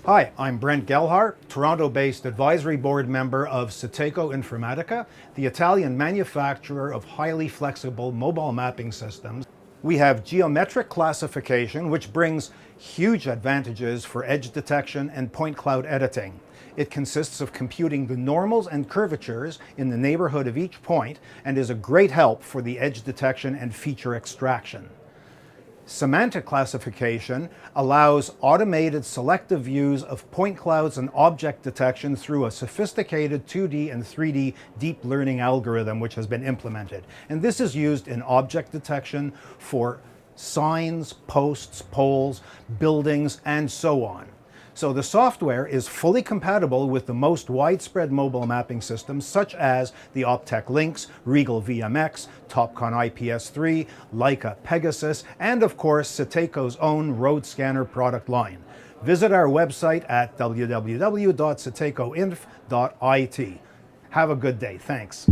Hi, I'm Brent Gelhart, Toronto-based advisory board member of SITECO Informatica, the Italian manufacturer of highly flexible mobile mapping systems. We have geometric classification, which brings huge advantages for edge detection and point cloud editing. It consists of computing the normals and curvatures in the neighborhood of each point and is a great help for the edge detection and feature extraction. Semantic classification allows automated selective views of point clouds and object detection through a sophisticated 2D and 3D deep learning algorithm which has been implemented. And this is used in object detection for signs, posts, poles, buildings, and so on. So the software is fully compatible with the most widespread mobile mapping systems such as the Optec Lynx, Regal VMX, Topcon IPS3, Leica Pegasus, and of course SITECO's own road scanner product line. Visit our website at www.sitecoinf.it. Have a good day. Thanks.